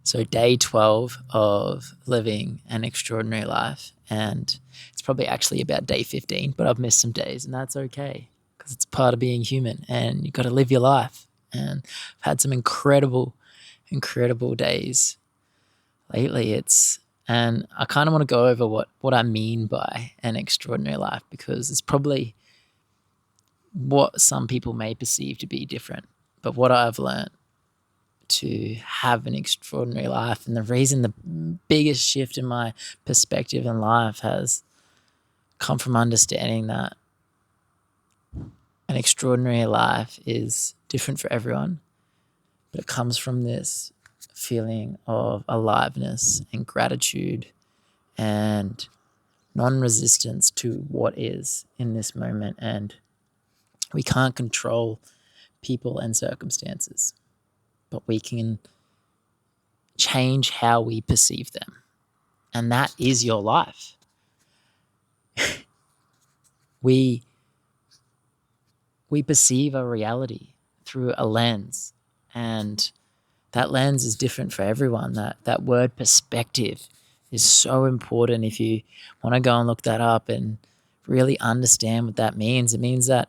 So day 12 of living an extraordinary life, and it's probably actually about day 15, but I've missed some days, and that's okay because it's part of being human, and you've got to live your life. And I've had some incredible days lately. And I kind of want to go over what I mean by an extraordinary life, because it's probably what some people may perceive to be different, but what I've learned to have an extraordinary life. And the reason, the biggest shift in my perspective in life has come from understanding that an extraordinary life is different for everyone, but it comes from this feeling of aliveness and gratitude and non-resistance to what is in this moment. And we can't control people and circumstances, but we can change how we perceive them. And that is your life. we perceive a reality through a lens, and that lens is different for everyone. That word perspective is so important. If you want to go and look that up and really understand what that means, it means that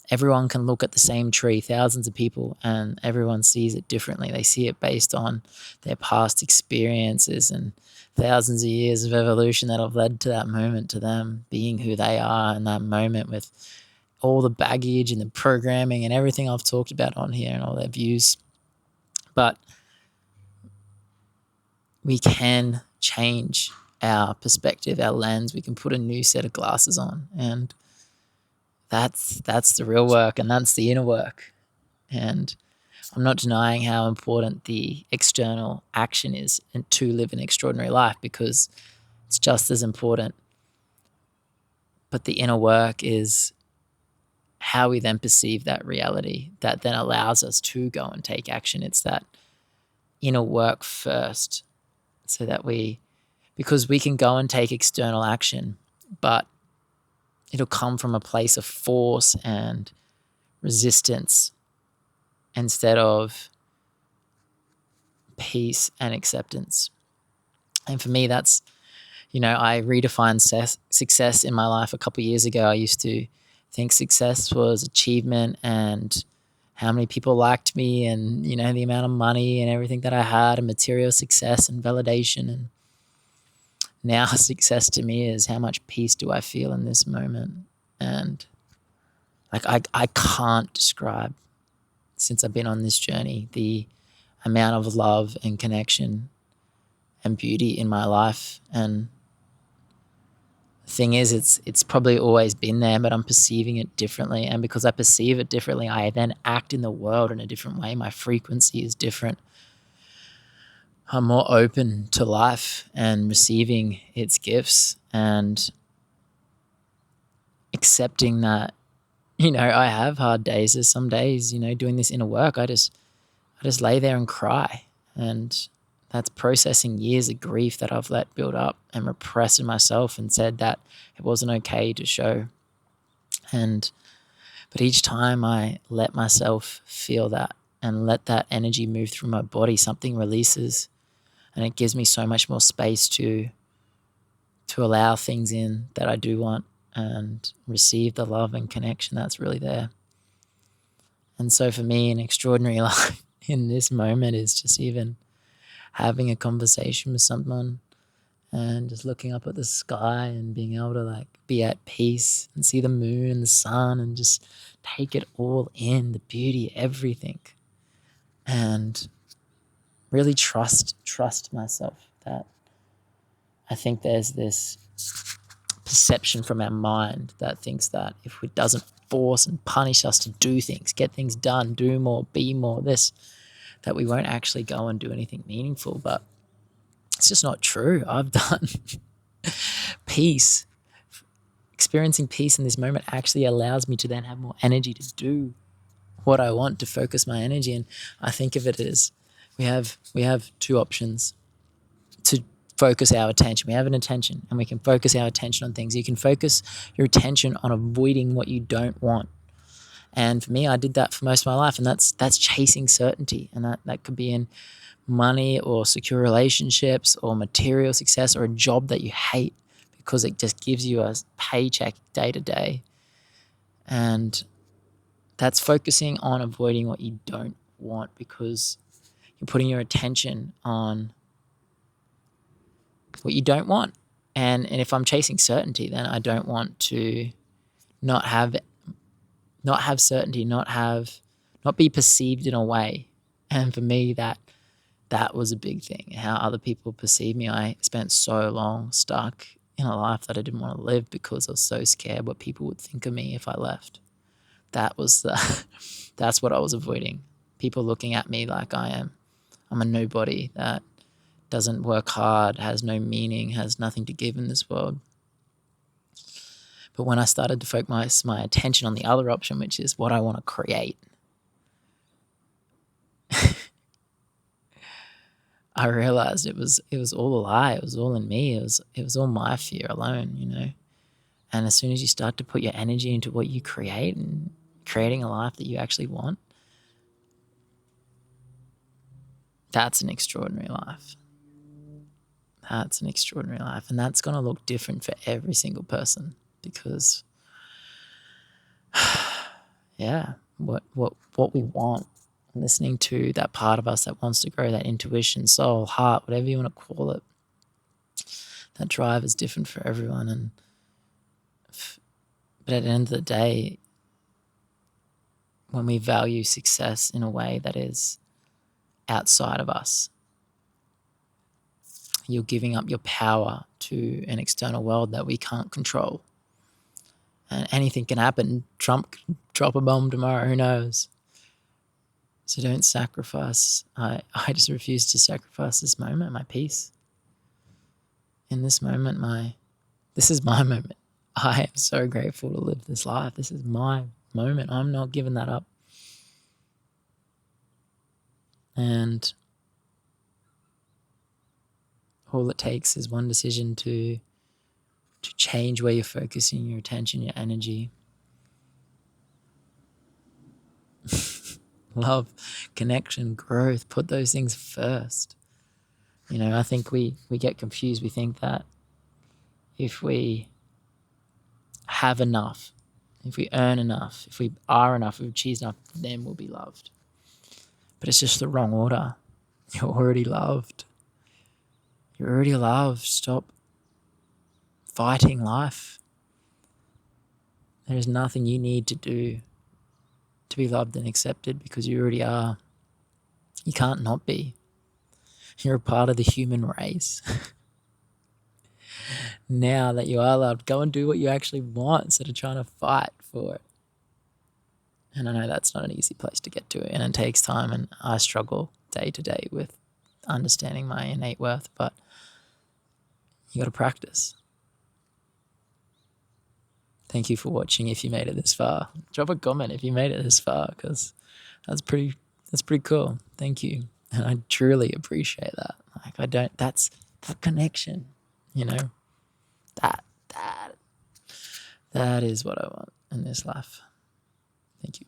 everyone can look at the same tree, thousands of people, and everyone sees it differently. They see it based on their past experiences and thousands of years of evolution that have led to that moment, to them being who they are in that moment, with all the baggage and the programming and everything I've talked about on here and all their views. But we can change our perspective, our lens. We can put a new set of glasses on, and that's the real work, and that's the inner work. And I'm not denying how important the external action is and to live an extraordinary life, because it's just as important. But the inner work is how we then perceive that reality that then allows us to go and take action. It's that inner work first, so that because we can go and take external action, but it'll come from a place of force and resistance instead of peace and acceptance. And for me, that's, I redefined success in my life a couple of years ago. I used to think success was achievement and how many people liked me and, the amount of money and everything that I had and material success and validation. And now success to me is how much peace do I feel in this moment. And I can't describe, since I've been on this journey, the amount of love and connection and beauty in my life. And the thing is, it's probably always been there, but I'm perceiving it differently. And because I perceive it differently, I then act in the world in a different way. My frequency is different. I'm more open to life and receiving its gifts and accepting that, I have hard days. There's some days, doing this inner work, I just lay there and cry. And that's processing years of grief that I've let build up and repressed in myself and said that it wasn't okay to show. But each time I let myself feel that and let that energy move through my body, something releases, and it gives me so much more space to allow things in that I do want and receive the love and connection that's really there. And so for me, an extraordinary life in this moment is just even having a conversation with someone and just looking up at the sky and being able to be at peace and see the moon and the sun and just take it all in, the beauty, everything. And really trust myself. That I think there's this perception from our mind that thinks that if it doesn't force and punish us to do things, get things done, do more, be more, that we won't actually go and do anything meaningful. But it's just not true. I've done peace. Experiencing peace in this moment actually allows me to then have more energy to do what I want, to focus my energy. And I think of it as we have two options to focus our attention. We have an attention, and we can focus our attention on things. You can focus your attention on avoiding what you don't want, And for me, I did that for most of my life, and that's chasing certainty. And that could be in money or secure relationships or material success or a job that you hate because it just gives you a paycheck day to day. And that's focusing on avoiding what you don't want, because you're putting your attention on what you don't want. And if I'm chasing certainty, then I don't want to not have certainty, not be perceived in a way. And for me, that was a big thing. How other people perceive me. I spent so long stuck in a life that I didn't want to live because I was so scared what people would think of me if I left. That's what I was avoiding. People looking at me like I'm a nobody that doesn't work hard, has no meaning, has nothing to give in this world. But when I started to focus my attention on the other option, which is what I want to create, I realized it was all a lie. It was all in me. It was all my fear alone. And as soon as you start to put your energy into what you create and creating a life that you actually want, that's an extraordinary life. That's an extraordinary life. And that's going to look different for every single person, because yeah, what we want, listening to that part of us that wants to grow, that intuition, soul, heart, whatever you want to call it, that drive is different for everyone. But at the end of the day, when we value success in a way that is outside of us, you're giving up your power to an external world that we can't control. And anything can happen. Trump can drop a bomb tomorrow, who knows? So don't sacrifice. I just refuse to sacrifice this moment, my peace. In this moment, this is my moment. I am so grateful to live this life. This is my moment. I'm not giving that up. And all it takes is one decision to change where you're focusing your attention, your energy. Love, connection, growth, put those things first. I think we get confused. We think that if we have enough, if we earn enough, if we are enough, if we achieve enough, then we'll be loved. But it's just the wrong order. You're already loved. You're already loved. Stop fighting life. There is nothing you need to do to be loved and accepted, because you already are. You can't not be. You're a part of the human race. Now that you are loved, go and do what you actually want instead of trying to fight for it. And I know that's not an easy place to get to, and it takes time, and I struggle day to day with understanding my innate worth, but you got to practice. Thank you for watching. If you made it this far, drop a comment if you made it this far, because that's pretty cool. Thank you. And I truly appreciate that. That's that connection, that is what I want in this life. Thank you.